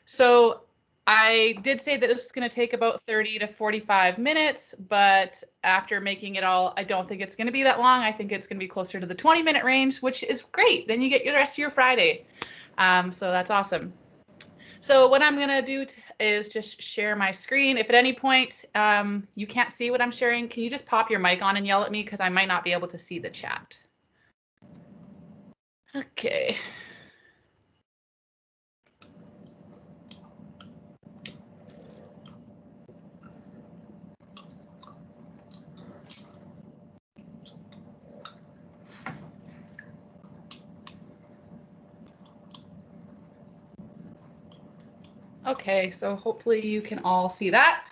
So I did say that this is going to take about 30 to 45 minutes, but after making it all, I don't think it's going to be that long. I think it's going to be closer to the 20-minute range, which is great. Then you get the rest of your Friday. So that's awesome. So what I'm going to do is just share my screen. If at any point you can't see what I'm sharing, can you just pop your mic on and yell at me, because I might not be able to see the chat. Okay. Okay, so hopefully you can all see that.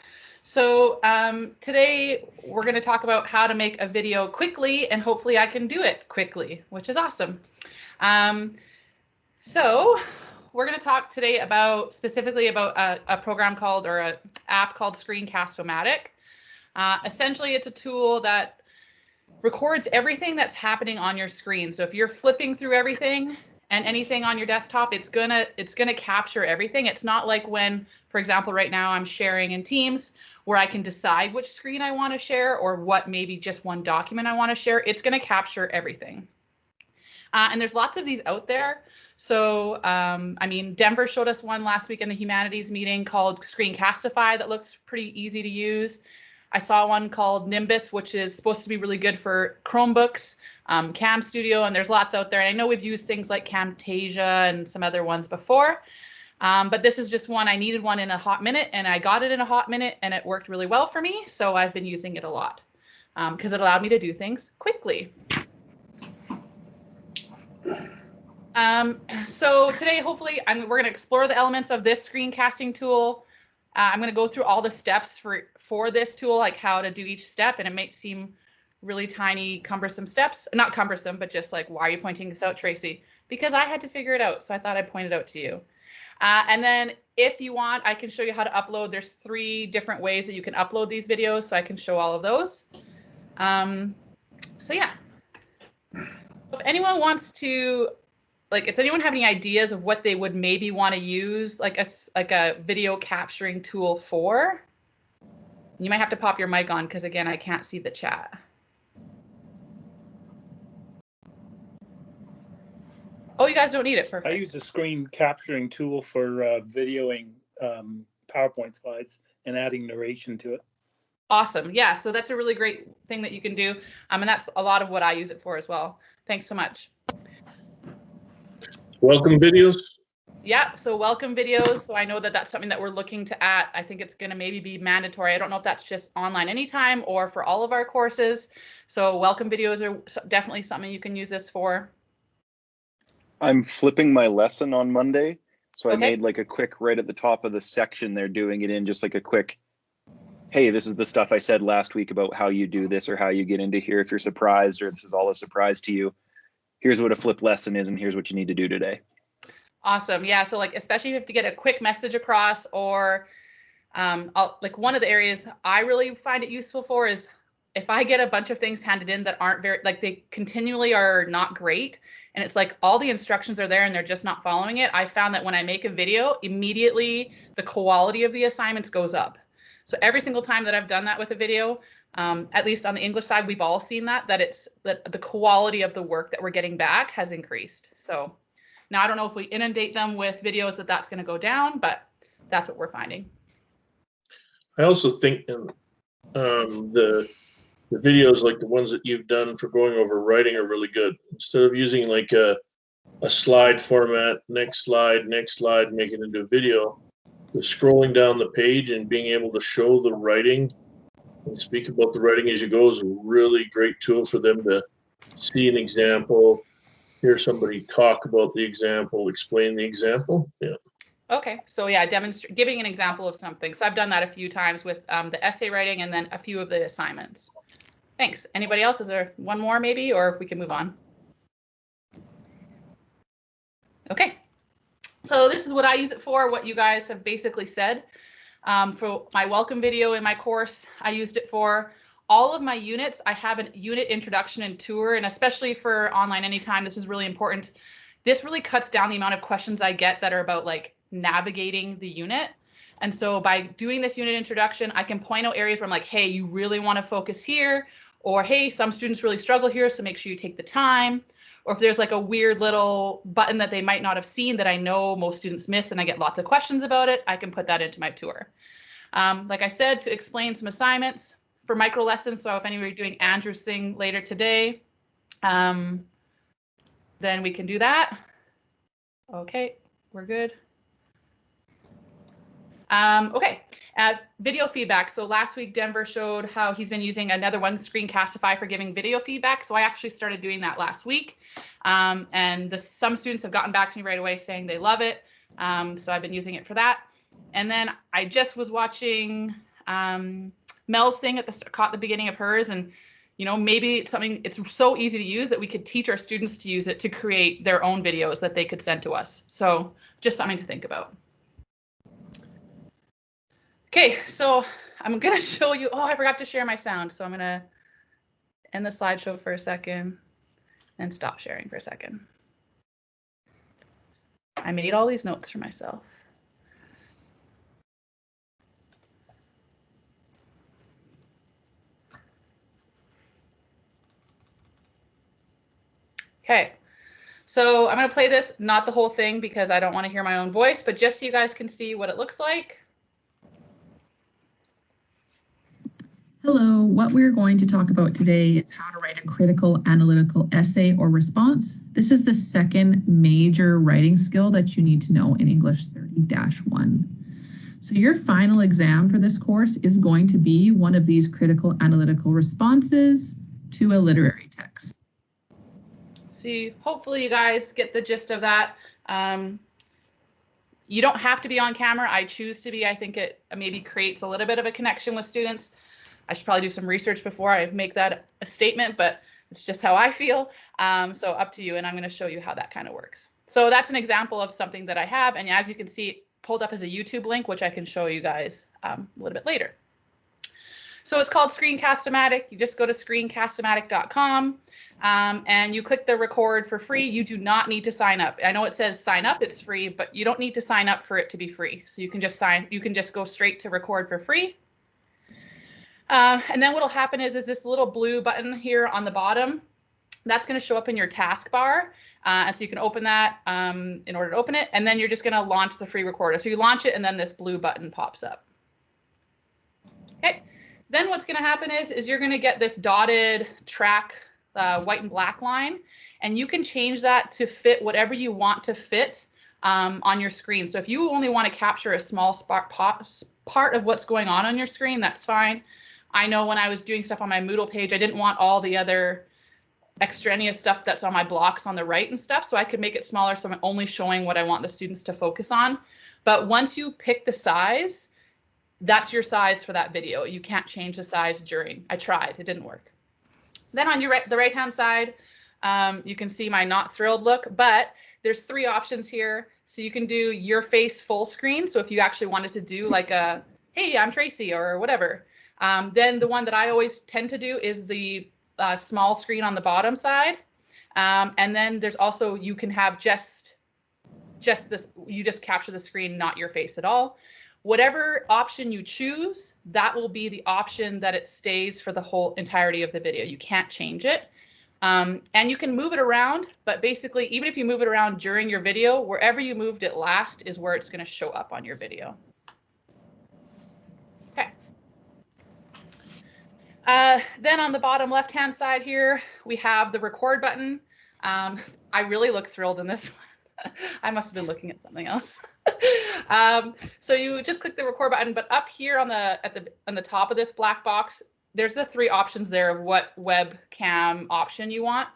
So today we're going to talk about how to make a video quickly, and hopefully I can do it quickly, which is awesome. So we're going to talk today specifically about a program called, or an app called Screencast-O-Matic. Essentially, it's a tool that records everything that's happening on your screen. So if you're flipping through everything and anything on your desktop, it's gonna capture everything. It's not like when, for example, right now I'm sharing in Teams, where I can decide which screen I want to share or what maybe just one document I want to share. It's going to capture everything. And there's lots of these out there. So, I mean, Denver showed us one last week in the humanities meeting called Screencast-O that looks pretty easy to use. I saw one called Nimbus, which is supposed to be really good for Chromebooks, Cam Studio, and there's lots out there. And I know we've used things like Camtasia and some other ones before, but this is just one. I needed one in a hot minute, and I got it in a hot minute, and it worked really well for me. So I've been using it a lot because it allowed me to do things quickly. So today, hopefully, we're going to explore the elements of this screencasting tool. I'm going to go through all the steps for this tool, like how to do each step, and it might seem really tiny, cumbersome steps. Not cumbersome, but just like, why are you pointing this out, Tracy? Because I had to figure it out, so I thought I'd point it out to you. And then if you want, I can show you how to upload. There's 3 different ways that you can upload these videos, so I can show all of those. So yeah. If anyone wants to, does anyone have any ideas of what they would maybe want to use like a video capturing tool for? You might have to pop your mic on because, again, I can't see the chat. Oh, you guys don't need it. Perfect. I use a screen capturing tool for videoing PowerPoint slides and adding narration to it. Awesome. Yeah, so that's a really great thing that you can do. And that's a lot of what I use it for as well. Thanks so much. Welcome videos. Yeah, so welcome videos. So I know that that's something that we're looking to add. I think it's going to maybe be mandatory. I don't know if that's just online anytime or for all of our courses. So welcome videos are definitely something you can use this for. I'm flipping my lesson on Monday. So I made like a quick, right at the top of the section there, doing it in just like a quick, hey, this is the stuff I said last week about how you do this or how you get into here if you're surprised or this is all a surprise to you. Here's what a flip lesson is and here's what you need to do today. Awesome. Yeah. So like, especially if you have to get a quick message across, or like one of the areas I really find it useful for is if I get a bunch of things handed in that aren't very, like they continually are not great. And it's like all the instructions are there and they're just not following it. I found that when I make a video, immediately the quality of the assignments goes up. So every single time that I've done that with a video, at least on the English side, we've all seen that the quality of the work that we're getting back has increased. So now I don't know if we inundate them with videos that's going to go down, but that's what we're finding. I also think the videos like the ones that you've done for going over writing are really good. Instead of using like a slide format, next slide, make it into a video, the scrolling down the page and being able to show the writing and speak about the writing as you go is a really great tool for them to see an example, hear somebody talk about the example, explain the example. Yeah. Okay, so yeah, giving an example of something. So I've done that a few times with the essay writing and then a few of the assignments. Thanks. Anybody else? Is there one more maybe, or we can move on? Okay, so this is what I use it for, what you guys have basically said. For my welcome video in my course, I used it for. All of my units, I have a unit introduction and tour, and especially for online anytime, this is really important. This really cuts down the amount of questions I get that are about like navigating the unit. And so by doing this unit introduction, I can point out areas where I'm like, hey, you really want to focus here, or hey, some students really struggle here, so make sure you take the time. Or if there's like a weird little button that they might not have seen that I know most students miss and I get lots of questions about it, I can put that into my tour. Like I said, to explain some assignments for micro lessons. So if anybody doing Andrew's thing later today, then we can do that. Okay, we're good. Okay, video feedback. So last week, Denver showed how he's been using another one, Screencast-O-Matic, for giving video feedback. So I actually started doing that last week. And some students have gotten back to me right away saying they love it. So I've been using it for that. And then I just was watching Mel's thing caught the beginning of hers. And, you know, maybe it's something, it's so easy to use that we could teach our students to use it to create their own videos that they could send to us. So just something to think about. Okay, so I'm going to show you, oh, I forgot to share my sound. So I'm going to end the slideshow for a second and stop sharing for a second. I made all these notes for myself. Okay, so I'm going to play this, not the whole thing because I don't want to hear my own voice, but just so you guys can see what it looks like. Hello, what we're going to talk about today is how to write a critical analytical essay or response. This is the second major writing skill that you need to know in English 30-1. So your final exam for this course is going to be one of these critical analytical responses to a literary text. See, hopefully you guys get the gist of that. You don't have to be on camera. I choose to be. I think it maybe creates a little bit of a connection with students. I should probably do some research before I make that a statement, but it's just how I feel. So up to you, and I'm going to show you how that kind of works. So that's an example of something that I have, and as you can see, pulled up as a YouTube link, which I can show you guys a little bit later. So it's called Screencast-O-Matic. You just go to screencast-O-Matic.com and you click the record for free. You do not need to sign up. I know it says sign up, it's free, but you don't need to sign up for it to be free. So you can just go straight to record for free. And then what'll happen is this little blue button here on the bottom, that's going to show up in your taskbar. And so you can open that in order to open it. And then you're just going to launch the free recorder. So you launch it and then this blue button pops up. Okay. Then what's going to happen is you're going to get this dotted track, white and black line. And you can change that to fit whatever you want to fit on your screen. So if you only want to capture a small part of what's going on your screen, that's fine. I know when I was doing stuff on my Moodle page, I didn't want all the other extraneous stuff that's on my blocks on the right and stuff, so I could make it smaller so I'm only showing what I want the students to focus on. But once you pick the size, that's your size for that video. You can't change the size during. I tried, it didn't work. Then on your the right-hand side, you can see my not thrilled look, but there's 3 options here. So you can do your face full screen. So if you actually wanted to do like a, hey, I'm Tracey or whatever. Then the one that I always tend to do is the small screen on the bottom side. And then there's also, you can have just this, you just capture the screen, not your face at all. Whatever option you choose, that will be the option that it stays for the whole entirety of the video. You can't change it. And you can move it around, but basically, even if you move it around during your video, wherever you moved it last is where it's going to show up on your video. Then on the bottom left-hand side here, we have the record button. I really look thrilled in this one. I must have been looking at something else. So you just click the record button, but up here on the top of this black box, there's the 3 options there of what webcam option you want.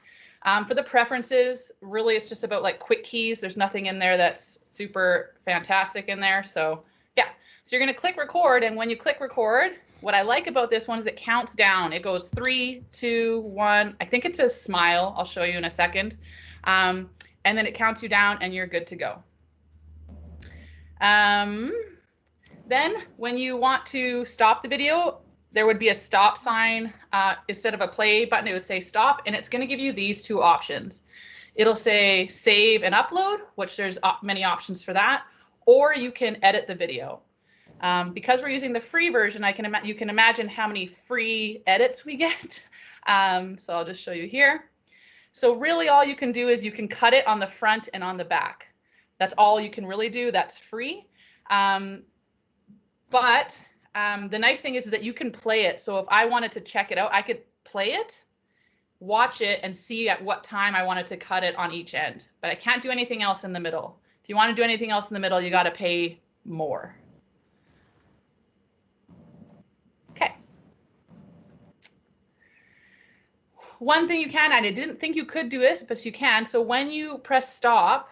For the preferences, really it's just about like quick keys. There's nothing in there that's super fantastic in there. So yeah. So you're going to click record, and when you click record, what I like about this one is it counts down. It goes 3, 2, 1. I think it says smile. I'll show you in a second. And then it counts you down, and you're good to go. Then when you want to stop the video, there would be a stop sign. Instead of a play button, it would say stop, and it's going to give you these 2 options. It'll say save and upload, which there's many options for that. or you can edit the video. Because we're using the free version, you can imagine how many free edits we get. So I'll just show you here. So really all you can do is you can cut it on the front and on the back. That's all you can really do. That's free. But the nice thing is that you can play it. So if I wanted to check it out, I could play it, watch it, and see at what time I wanted to cut it on each end. But I can't do anything else in the middle. If you want to do anything else in the middle, you got to pay more. Okay. One thing you can, and I didn't think you could do this, but you can. So when you press stop,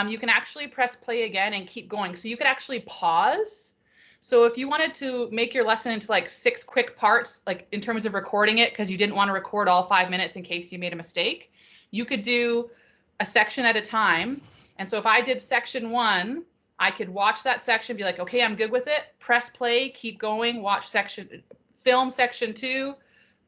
you can actually press play again and keep going. So you could actually pause. So if you wanted to make your lesson into like 6 quick parts, like in terms of recording it, because you didn't want to record all 5 minutes in case you made a mistake, you could do a section at a time. And so if I did section 1, I could watch that section, be like, okay, I'm good with it. Press play, keep going, film section 2,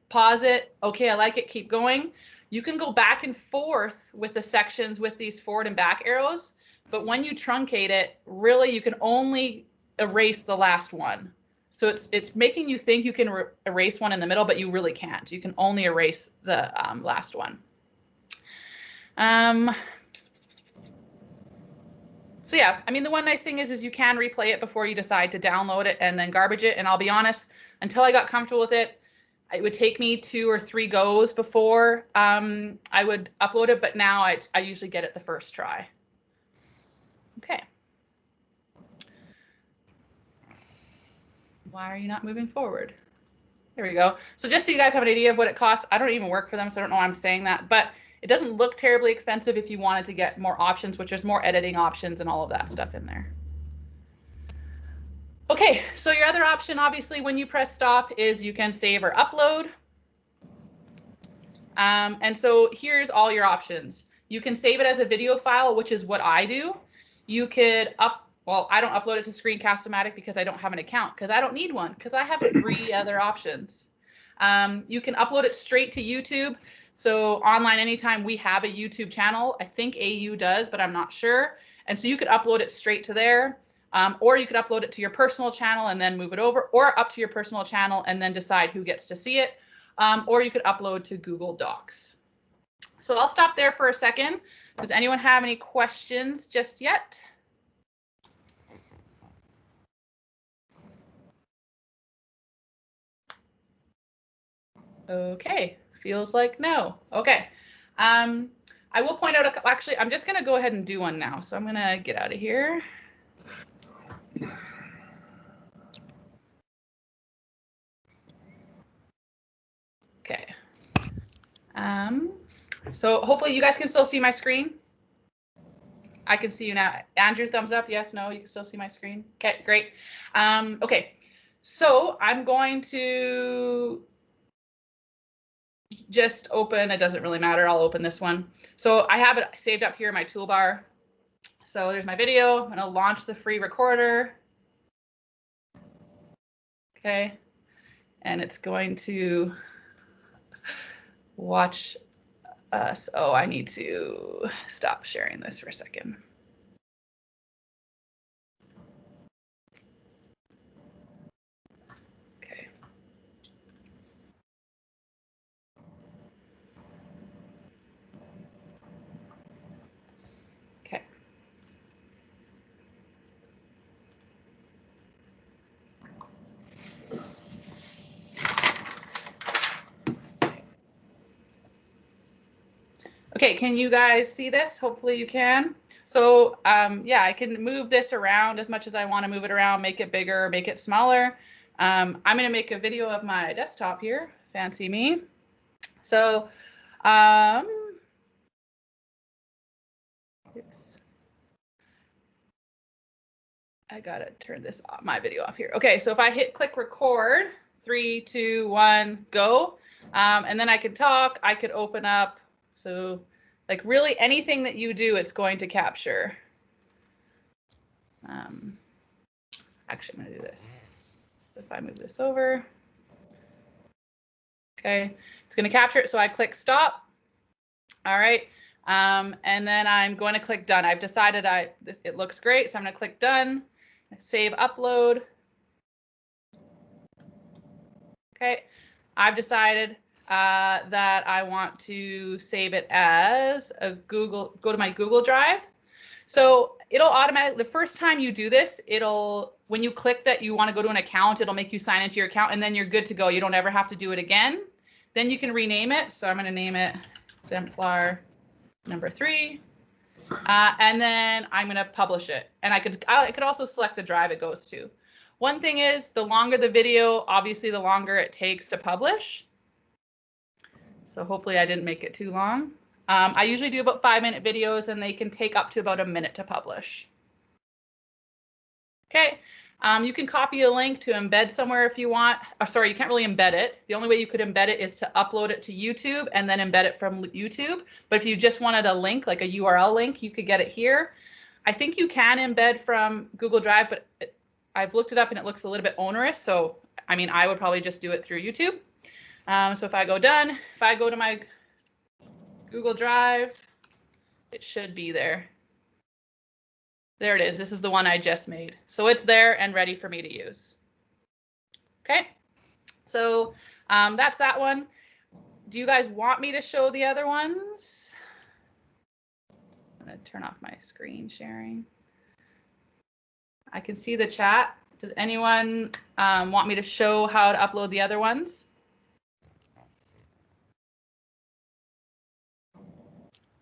pause it. Okay, I like it, keep going. You can go back and forth with the sections with these forward and back arrows. But when you truncate it, really you can only erase the last one. So it's making you think you can erase one in the middle, but you really can't. You can only erase the last one. So yeah, I mean, the one nice thing is you can replay it before you decide to download it and then garbage it. And I'll be honest, until I got comfortable with it, it would take me 2 or 3 goes before I would upload it. But now I usually get it the first try. Okay. Why are you not moving forward? There we go. So just so you guys have an idea of what it costs, I don't even work for them, so I don't know why I'm saying that, but it doesn't look terribly expensive if you wanted to get more options, which is more editing options and all of that stuff in there. Okay, so your other option, obviously, when you press stop, is you can save or upload. And so here's all your options. You can save it as a video file, which is what I do. You could well, I don't upload it to Screencast-O-Matic because I don't have an account, because I don't need one, because I have 3 other options. You can upload it straight to YouTube. So online anytime, we have a YouTube channel. I think AU does, but I'm not sure. And so you could upload it straight to there, or you could upload it to your personal channel and then move it over, or up to your personal channel and then decide who gets to see it. Or you could upload to Google Docs. So I'll stop there for a second. Does anyone have any questions just yet? Okay, feels like no. Okay. I will point out, actually, I'm just going to go ahead and do one now. So I'm going to get out of here. Okay. So hopefully you guys can still see my screen. I can see you now. Andrew, thumbs up. Yes, no, you can still see my screen. Okay, great. Okay, so I'm going to just open, it doesn't really matter, I'll open this one. So I have it saved up here in my toolbar. So there's my video. I'm going to launch the free recorder. Okay, and it's going to watch us. Oh, I need to stop sharing this for a second. Okay. Okay. Okay, can you guys see this? Hopefully you can. So yeah, I can move this around as much as I want to move it around, make it bigger, make it smaller. I'm going to make a video of my desktop here. Fancy me. So I gotta turn this off, my video off here. Okay, so if I click record, 3, 2, 1, go. And then I can talk, I could open up. So like really anything that you do, it's going to capture. Actually, I'm gonna do this. So if I move this over, okay, it's gonna capture it. So I click stop. All right, And then I'm going to click done. I've decided it looks great, so I'm going to click done, save upload. Okay, I've decided that I want to save it as a Google, go to my Google Drive. So it'll automatically, the first time you do this, when you click that you want to go to an account, it'll make you sign into your account and then you're good to go. You don't ever have to do it again. Then you can rename it. So I'm going to name it exemplar number 3. And then I'm going to publish it. And I could also select the drive it goes to. One thing is, the longer the video, obviously the longer it takes to publish. So hopefully I didn't make it too long. I usually do about 5-minute videos and they can take up to about a minute to publish. Okay, you can copy a link to embed somewhere if you want. Sorry, you can't really embed it. The only way you could embed it is to upload it to YouTube and then embed it from YouTube. But if you just wanted a link, like a URL link, you could get it here. I think you can embed from Google Drive, but I've looked it up and it looks a little bit onerous. So, I mean, I would probably just do it through YouTube. So if I go done, if I go to my Google Drive, it should be there. There it is. This is the one I just made. So it's there and ready for me to use. Okay, so that's that one. Do you guys want me to show the other ones? I'm going to turn off my screen sharing. I can see the chat. Does anyone want me to show how to upload the other ones?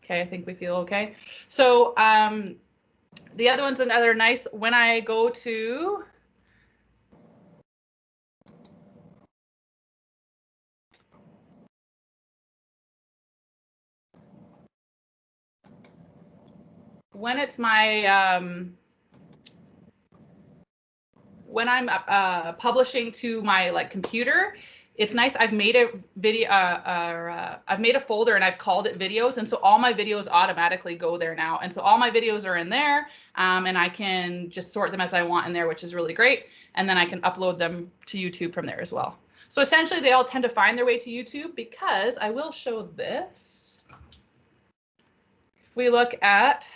Okay, I think we feel okay. So the other one's another nice, when I go to, when it's my, when I'm publishing to my computer, it's nice. I've made a video, I've made a folder and I've called it videos. And so all my videos automatically go there now. And so all my videos are in there and I can just sort them as I want in there, which is really great. And then I can upload them to YouTube from there as well. So essentially they all tend to find their way to YouTube because I will show this. If we look at,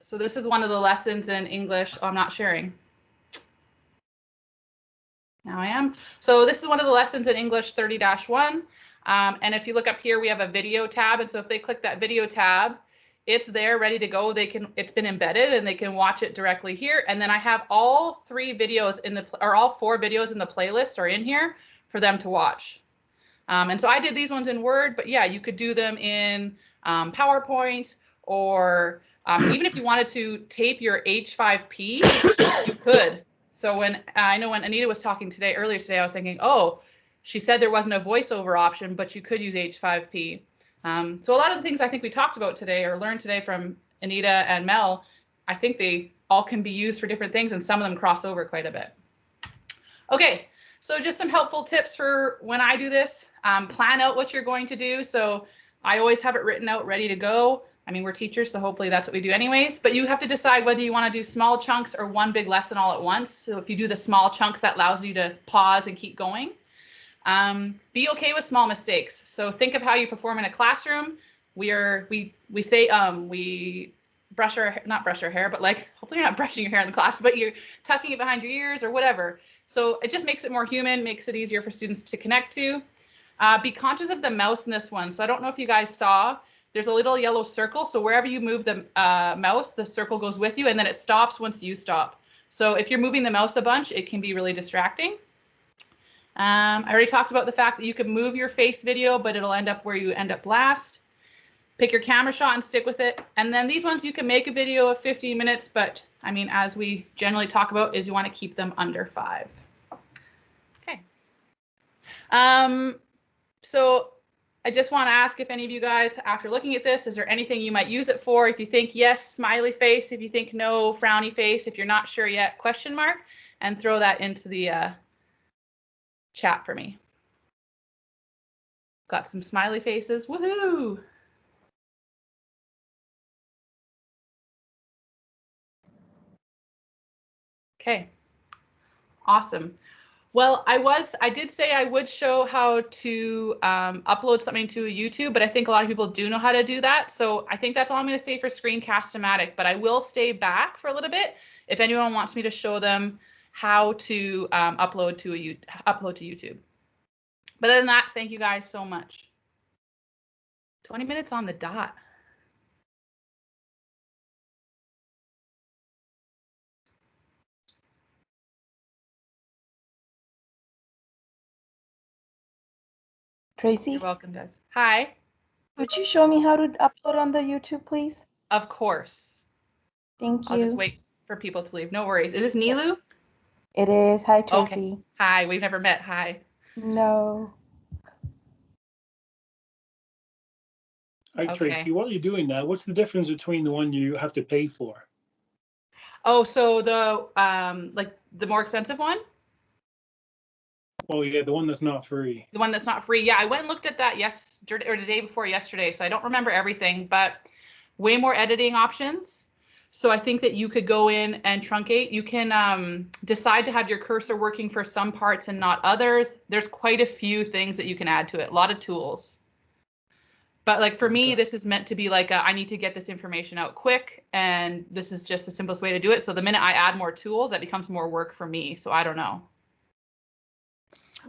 so this is one of the lessons in English. Oh, I'm not sharing. Now I am. So this is one of the lessons in English 30-1. And if you look up here, we have a video tab. And so if they click that video tab, it's there ready to go. It's been embedded and they can watch it directly here. And then I have all 3 videos all 4 videos in the playlist are in here for them to watch. And so I did these ones in Word, but yeah, you could do them in PowerPoint or even if you wanted to tape your H5P, you could. So when I know when Anita was talking earlier today, I was thinking, oh, she said there wasn't a voiceover option, but you could use H5P. So a lot of the things I think we talked about today or learned today from Anita and Mel, I think they all can be used for different things and some of them cross over quite a bit. Okay, so just some helpful tips for when I do this. Plan out what you're going to do. So I always have it written out, ready to go. I mean, we're teachers, so hopefully that's what we do anyways, but you have to decide whether you want to do small chunks or one big lesson all at once. So if you do the small chunks, that allows you to pause and keep going. Be okay with small mistakes. So think of how you perform in a classroom. We say we brush our, not brush our hair, but hopefully you're not brushing your hair in the class, but you're tucking it behind your ears or whatever. So it just makes it more human, makes it easier for students to connect to. Be conscious of the mouse in this one. So I don't know if you guys saw, there's a little yellow circle. So wherever you move the mouse, the circle goes with you and then it stops once you stop. So if you're moving the mouse a bunch, it can be really distracting. I already talked about the fact that you can move your face video, but it'll end up where you end up last. Pick your camera shot and stick with it. And then these ones, you can make a video of 15 minutes, but I mean, as we generally talk about, is you want to keep them under 5. Okay. So I just want to ask if any of you guys, after looking at this, is there anything you might use it for? If you think yes, smiley face. If you think no, frowny face. If you're not sure yet, question mark, and throw that into the chat for me. Got some smiley faces. Woohoo! Okay. Awesome. Well, I did say I would show how to upload something to YouTube, but I think a lot of people do know how to do that. So I think that's all I'm going to say for Screencast-O-Matic, but I will stay back for a little bit if anyone wants me to show them how to upload to YouTube. But other than that, thank you guys so much. 20 minutes on the dot. Tracy, You're welcome, Des. Hi. would you show me how to upload on the YouTube, please? Of course. Thank you. I'll just wait for people to leave. No worries. Is this Nilu? It is. Hi, Tracy. Okay. Hi. We've never met. Hi. No. Hi, Okay. Tracy. What are you doing now? What's the difference between the one you have to pay for? Oh, so the like the more expensive one? Oh, yeah, the one that's not free. The one that's not free. Yeah, I went and looked at that yesterday or the day before yesterday, so I don't remember everything, but way more editing options. So I think that you could go in and truncate. You can decide to have your cursor working for some parts and not others. There's quite a few things that you can add to it. A lot of tools. But like for me, this is meant to be like I need to get this information out quick, and this is just the simplest way to do it. So the minute I add more tools, that becomes more work for me. So I don't know.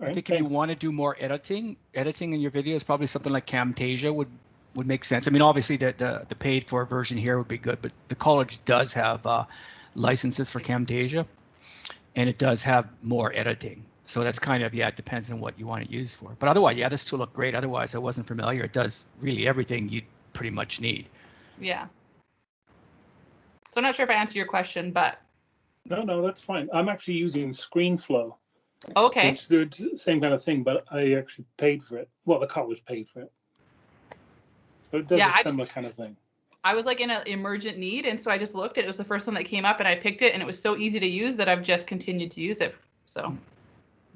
I think if you want to do more editing in your videos, probably something like Camtasia would make sense. I mean, obviously the paid for version here would be good, but the college does have licenses for Camtasia, and it does have more editing. So that's kind of, yeah, it depends on what you want to use for. But otherwise, yeah, this tool looked great. Otherwise, I wasn't familiar. It does really everything you pretty much need. Yeah. So I'm not sure if I answered your question, but. No, that's fine. I'm actually using Screenflow. Okay. Which they're the same kind of thing, but I actually paid for it. Well, the college paid for it. So it does a similar kind of thing. I was like in an emergent need, and so I just looked. It was the first one that came up, and I picked it, and it was so easy to use that I've just continued to use it. So.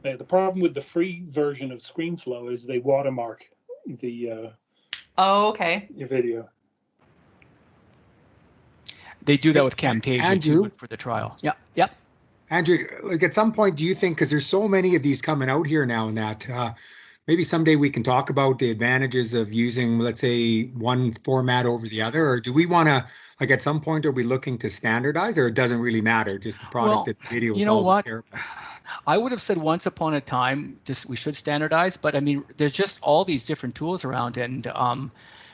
Yeah, the problem with the free version of Screenflow is they watermark the Oh, okay. your video. They do that with Camtasia Andrew, too for the trial. Yeah. Yep. Andrew, like at some point, do you think, because there's so many of these coming out here now and that, maybe someday we can talk about the advantages of using, let's say, one format over the other, or do we want to, like at some point, are we looking to standardize, or it doesn't really matter, just the product that the video is you know all what? we care about? I would have said once upon a time, just we should standardize, but I mean, there's just all these different tools around, and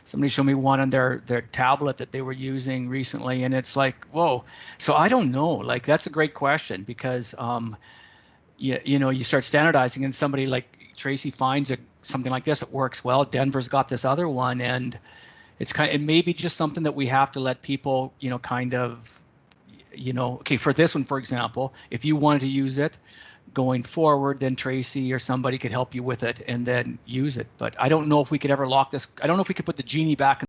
somebody showed me one on their tablet that they were using recently, and it's like, whoa. So I don't know. Like, that's a great question, because you know, you start standardizing, and somebody like Tracey finds something like this that works well. Denver's got this other one, and it may be just something that we have to let people, you know, kind of, you know, okay, for this one, for example, if you wanted to use it going forward, then Tracey or somebody could help you with it and then use it. But I don't know if we could ever lock this. I don't know if we could put the genie back in